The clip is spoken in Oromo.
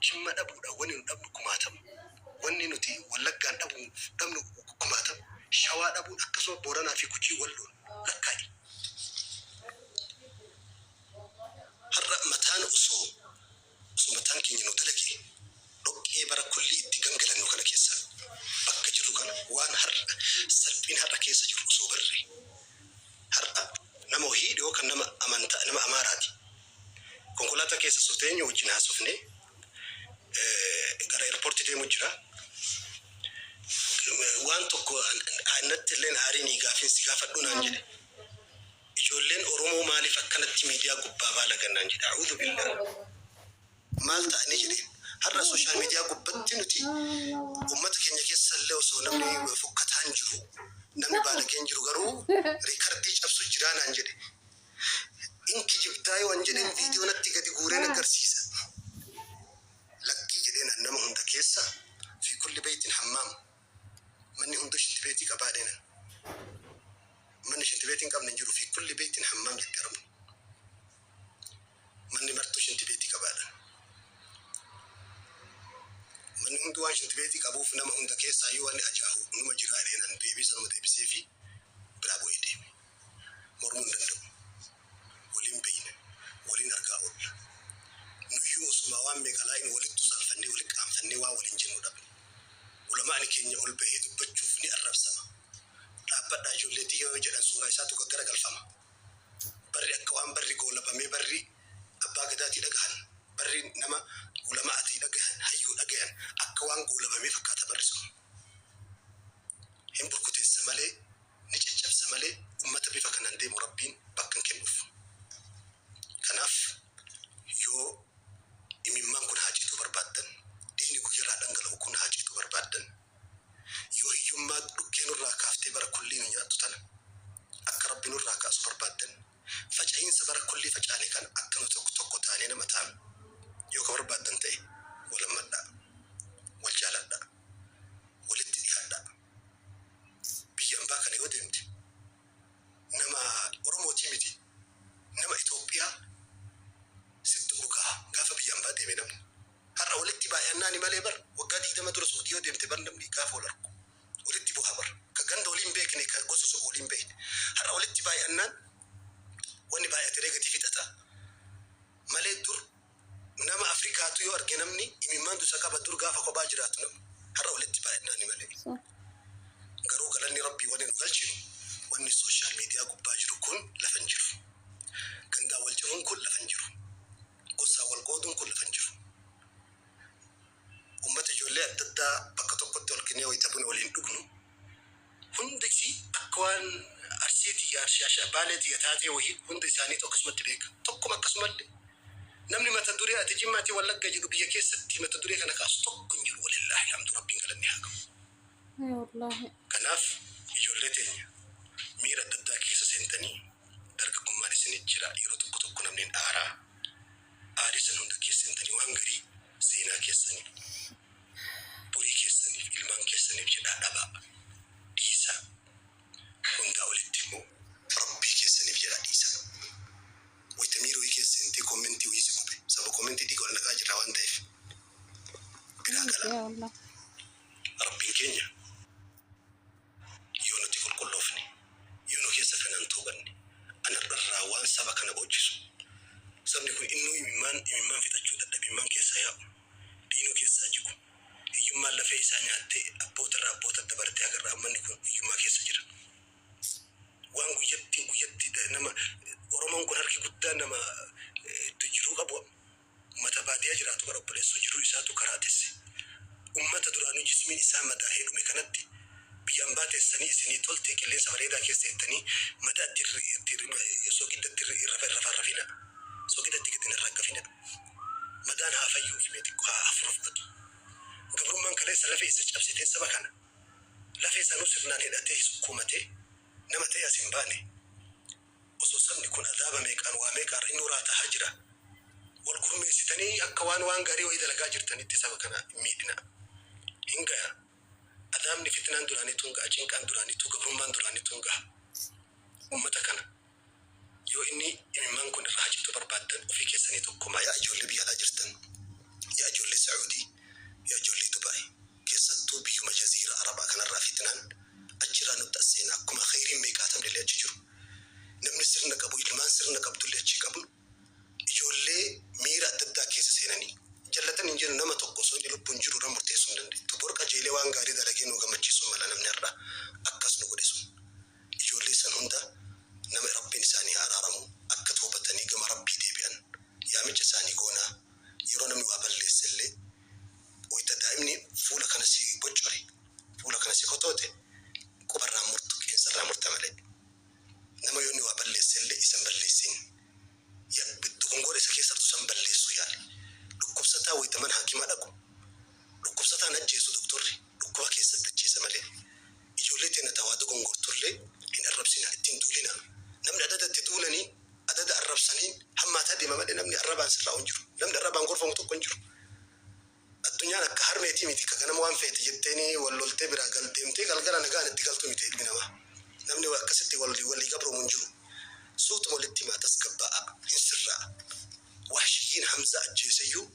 jimma dhabuudha wani dhabu kumaatam wanni nuti wallaggaan dhabnu kumaatam shawaa dhabuun akkasuma booranaa fi gujii walloon lakkaa'i har'a mataan osoo mataan keenya nu dalagee dhoqqee bara kulli itti gangalannu kana keessa bakka jiru kana waan har'a salphiin har'a keessa jiru osoo barre har'a nama hidhoo kan nama amantaa nama amaaraati konkolaataa keessa soteenyu wajjin haasofne gara airportii deemu jira waan tokko annatti illeen aariin gaafiinsi gaafadhu naan jedhe ijoolleen Oromoo maaliif akkanatti miidiyaa gubbaa baalagannaan jedhe a'uudhu billah maal ta'anii jedhe har'a sooshaal miidiyaa gubbatti nuti uummata keenya keessa illee osoo namni fokkataan jiru namni baalageen jiru garuu riikardii cabsu jiraa naan jedhe inki jibdaa yoo an jedheen viidiyoo natti gadi guureen agarsiisa lakkii jedheen nama hunda keessa fi kulli beeytiin hammaam manni hundu shintibeetii qabaadheena manni shintibeetiin qabne jiru fi kulli beeytiin hammaam jetti arabu manni martuu shintibeetii qabaadhan manni hundu waan shintibeetii qabuuf nama hunda keessaa yoo wanni ajaahu numa jiraadheenan deebisa nama deebisee fi biraa bu'ee deeme mormuun danda'u waliin beeyne waliin argaa oolla nuyyuu osuma waan meeqalaa'in walittu salfannee walitti qaanfannee waa waliin jennu dhabne ulamaani keenya ol bahee dubbachuuf ni arrabsama dhaabbadhaa ijoolleetii yoo jedhan suuraa isaatu gaggara galfama barri akka waan barri goolabamee barri abbaa gadaatii dhagahan barri nama ulamaatii dhagahan hayyuu dhagahan akka waan goolabamee fakkaata barri sun hin burkuteessa malee ni caccabsa malee ummata bifa kanaan deemu rabbiin bakka hin kennuuf kanaaf yoo imimmaan kun haajiitu barbaaddan diinni guyyarraa dhangala'u kun haajiitu barbaaddan yoo hiyyummaa dhukkee nurraa kaaftee bara kullii nu nyaattu tana akka rabbi nurraa kaasu barbaaddan faca'iinsa bara kullii facaane kan akka nu tokko taanee nama taanu yoo ka barbaaddan ta'e wal hammadhaa wal jaaladhaa walitti dhiyaadhaa biyya ambaa kana yoo deemte nama Oromootii miti nama Itoophiyaa sitti urgaa gaafa biyya ambaa deeme namni har'a walitti baay'annaani malee bar waggaa 20 dura Suudii yoo deemte bar namni gaafa wal argu walitti bu'aa bar ka ganda waliin beekne ka gosa so waliin beekne har'a walitti baay'annaan wanni baay'ate reegati fixata malee dur nama Afrikaatu yoo arge namni imimmaan dusa qaba dur gaafa kophaa jiraatu namni har'a walitti baay'annaani malee garuu galanni rabbii wani nu galchinu wanni sooshaal miidiyaa gubbaa jiru kun lafan jiru gandaa wal jiruun kun lafan jiru gosaa wal qooduun kun lafan jiru ummata ijoollee adda addaa bakka tokkotti ol kennee wayita buna waliin dhugnu hundisi akka waan arsiitii arshaasha baaleetii taatee wayii hundi isaanii akkasumatti beeka tokkuma akkasumallee namni mata duree ati jimmaatti wallagga jedhu biyya keessatti mata duree kana kaasu tokko hin jiru walillaahi hamdu rabbiin galanni haa qabu kanaaf ijoollee teenya miira adda addaa keessa seentanii dargaggummaan isinit jira yeroo tokko namni aarisan hunda keessa seentanii waan garii seenaa keessanii borii keessaniif ilmaan keessaniif jedhaa dhabaa dhiisaa hundaa olitti immoo rabbii keessaniif jedhaa dhiisaa wayita miiroo keessa seentee koomentii wayii si gube saba koomentii dhiiga ol naqaa jira waan ta'eef biraa galaa rabbiin keenya yoo nuti qulqulloofne yoo nu keessa kanaan tuubanne anarraa waan saba kana boojisu sabni kun innuu imimmaan fixachuu dadhabimmaan keessa yaa'u diinuu keessaa jigu hiyyummaan lafee isaa nyaattee abboota dabartee agarra ammanni kun hiyyummaa keessa jira waan guyyatti nama Oromoon kun harki guddaa nama jiruu qabu ummata baadiyyaa jiraatu bara obboleessoo jiruu isaatu karaatesse ummata duraanuu jismiin isaa madaa heerume kanatti biyyaan baateessanii isinii toltee qilleensa bareedaa keessa jettanii madaatti soogidatti irrafarrafina soogidatti gadi irraggafina madaan haa fayyuuf mee xiqqoo haa afurufatu gabrummaan kaleessa lafee isa cabsitee saba kana lafee sanuu sirnaan hidhatee sukkuumatee nama ta'e as hin baane osoo sabni kun adaaba meeqaan waa meeqaarra inni uraataa jira wal gurmeessitanii akka waan gaarii wayii dalagaa jirtanitti saba kana miidhina hin ga'a adaabni fitnaan duraanii tungaa cinqaan duraanii tu gabrummaan duraanii tungaa ummata kana yoo inni imimmaan kun irraa hajjitu barbaaddan ofii keessanii tokkumaa yaa ijoollee biyyaadhaa jirtan yaa ijoollee fuula kana si boccore fuula kana si kotote qubarraa murtu keensarraa murta malee nama yoonni waa balleessellee isan balleessin dogongora isa keessattuu san balleessu yaale dhukkubsataa wayitaman hakimaa dhaqu dhukkubsataan ajjeesu doktorri dhukkuba keessatti ajjeesa malee ijoollee teena tawaa dogongortullee hin arrabsina ittiin duulina namni adadatti duulanii adada arrabsaniin hammaataa deema malee namni arrabaan sirraa hin jiru namni arrabaan gorfamu tokko hin jiru addunyaan akka harmeetii miti ka ganama waan feete jetteeni walloltee biraa galdeemtee galgala nagaan itti galtu miti ilmi namaa namni akkasitti walii gabroomu hin jiru suutuma walitti maatas gabbaa'a hin sirraa waashiyyiin hamza ajjeeseyyuu